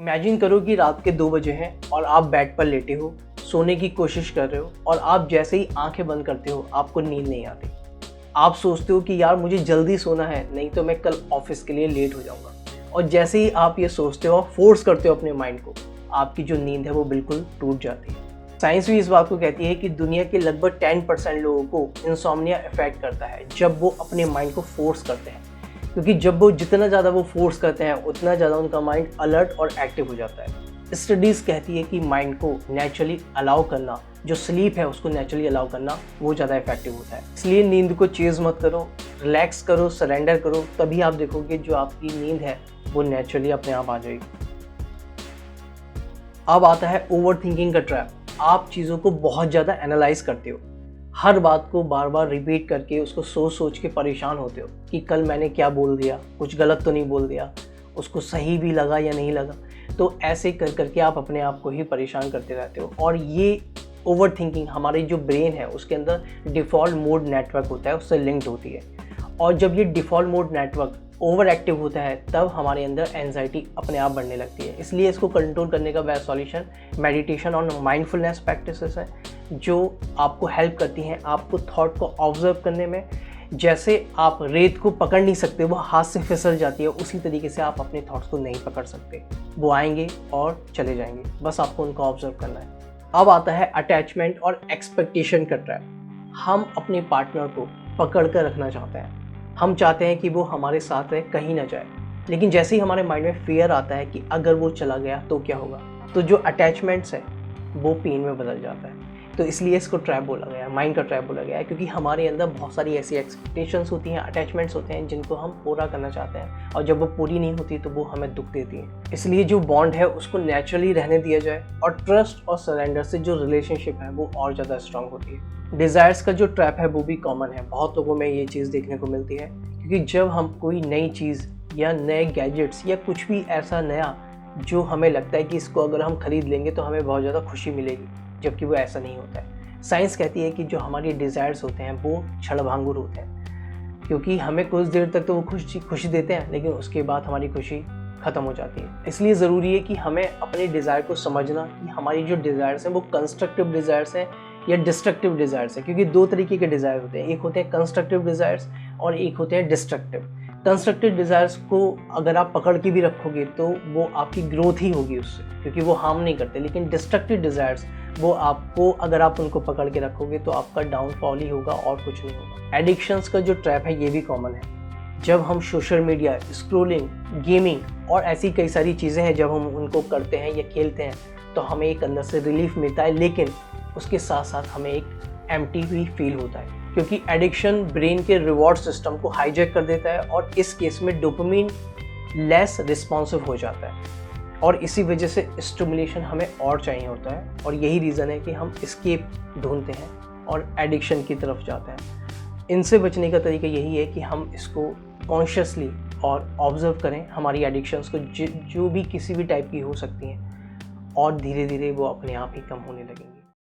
Imagine करो कि रात के 2 बजे हैं और आप बेड पर लेटे हो, सोने की कोशिश कर रहे हो और आप जैसे ही आंखें बंद करते हो आपको नींद नहीं आती। आप सोचते हो कि यार मुझे जल्दी सोना है, नहीं तो मैं कल ऑफिस के लिए लेट हो जाऊंगा। और जैसे ही आप ये सोचते हो, फोर्स करते हो अपने माइंड को, आपकी जो नींद है वो बिल्कुल टूट जाती है। साइंस भी इस बात को कहती है कि दुनिया के लगभग 10% लोगों को इंसोम्निया इफेक्ट करता है जब वो अपने माइंड को फोर्स करते हैं, क्योंकि जब वो जितना ज़्यादा वो फोर्स करते हैं उतना ज़्यादा उनका माइंड अलर्ट और एक्टिव हो जाता है। स्टडीज़ कहती है कि माइंड को नेचुरली अलाउ करना, जो स्लीप है उसको नेचुरली अलाउ करना, वो ज़्यादा इफेक्टिव होता है। इसलिए नींद को चेज़ मत करो, रिलैक्स करो, सरेंडर करो, तभी आप देखोगे जो आपकी नींद है वो नेचुरली अपने आप आ जाएगी। अब आता है ओवर थिंकिंग का ट्रैप। आप चीज़ों को बहुत ज़्यादा एनालाइज करते हो, हर बात को बार बार रिपीट करके उसको सोच सोच के परेशान होते हो कि कल मैंने क्या बोल दिया, कुछ गलत तो नहीं बोल दिया, उसको सही भी लगा या नहीं लगा। तो ऐसे कर करके आप अपने आप को ही परेशान करते रहते हो। और ये ओवर थिंकिंग हमारे जो ब्रेन है उसके अंदर डिफ़ॉल्ट मोड नेटवर्क होता है, उससे लिंक्ड होती है। और जब ये default mode network over active होता है तब हमारे अंदर एंजाइटी अपने आप बढ़ने लगती है। इसलिए इसको कंट्रोल करने का बेस्ट सॉल्यूशन मेडिटेशन और माइंडफुलनेस प्रैक्टिसेस है, जो आपको हेल्प करती हैं आपको थॉट को ऑब्जर्व करने में। जैसे आप रेत को पकड़ नहीं सकते, वो हाथ से फिसल जाती है, उसी तरीके से आप अपने थॉट्स को नहीं पकड़ सकते। वो आएंगे और चले जाएंगे, बस आपको उनको ऑब्जर्व करना है। अब आता है अटैचमेंट और एक्सपेक्टेशन का ट्रैप। हम अपने पार्टनर को पकड़ कर रखना चाहते हैं, हम चाहते हैं कि वो हमारे साथ रहे, कहीं ना जाए। लेकिन जैसे ही हमारे माइंड में फियर आता है कि अगर वो चला गया तो क्या होगा, तो जो अटैचमेंट्स है वो पेन में बदल जाता है। तो इसलिए इसको ट्रैप बोला गया है, माइंड का ट्रैप बोला गया है, क्योंकि हमारे अंदर बहुत सारी ऐसी एक्सपेक्टेशंस होती हैं, अटैचमेंट्स होते हैं जिनको हम पूरा करना चाहते हैं, और जब वो पूरी नहीं होती तो वो हमें दुख देती है। इसलिए जो बॉन्ड है उसको नेचुरली रहने दिया जाए, और ट्रस्ट और सरेंडर से जो रिलेशनशिप है वो और ज़्यादा स्ट्रांग होती है। डिज़ायर्स का जो ट्रैप है वो भी कॉमन है, बहुत लोगों में ये चीज़ देखने को मिलती है, क्योंकि जब हम कोई नई चीज़ या नए गैजेट्स या कुछ भी ऐसा नया जो हमें लगता है कि इसको अगर हम खरीद लेंगे तो हमें बहुत ज़्यादा खुशी मिलेगी, जबकि वो ऐसा नहीं होता है। साइंस कहती है कि जो हमारी डिज़ायर्स होते हैं वो क्षणभंगुर होते हैं, क्योंकि हमें कुछ देर तक तो वो खुशी देते हैं, लेकिन उसके बाद हमारी खुशी ख़त्म हो जाती है। इसलिए ज़रूरी है कि हमें अपने डिज़ायर को समझना कि हमारी जो डिज़ायर्स हैं वो कंस्ट्रक्टिव डिज़ायर्स हैं या डिस्ट्रक्टिव डिज़ायर्स हैं, क्योंकि दो तरीके के डिज़ायर होते हैं, एक होते हैं कंस्ट्रक्टिव डिज़ायर्स और एक होते हैं डिस्ट्रक्टिव। कंस्ट्रक्टिव डिज़ायर्स को अगर आप पकड़ के भी रखोगे तो वो आपकी ग्रोथ ही होगी उससे, क्योंकि वो हार्म नहीं करते। लेकिन डिस्ट्रक्टिव डिज़ायर्स वो आपको, अगर आप उनको पकड़ के रखोगे तो आपका डाउनफॉल ही होगा और कुछ नहीं होगा। एडिक्शंस का जो ट्रैप है ये भी कॉमन है। जब हम सोशल मीडिया, स्क्रोलिंग, गेमिंग और ऐसी कई सारी चीज़ें हैं, जब हम उनको करते हैं या खेलते हैं तो हमें एक अंदर से रिलीफ मिलता है, लेकिन उसके साथ साथ हमें एक एम्प्टी भी फील होता है, क्योंकि एडिक्शन ब्रेन के रिवॉर्ड सिस्टम को हाईजैक कर देता है और इस केस में डोपामिन लेस रिस्पॉन्सिव हो जाता है, और इसी वजह से स्टिमुलेशन हमें और चाहिए होता है। और यही रीज़न है कि हम एस्केप ढूंढते हैं और एडिक्शन की तरफ जाते हैं। इनसे बचने का तरीका यही है कि हम इसको कॉन्शियसली और ऑब्जर्व करें, हमारी एडिक्शंस को जो भी किसी भी टाइप की हो सकती हैं, और धीरे धीरे वो अपने आप ही कम होने लगेंगी।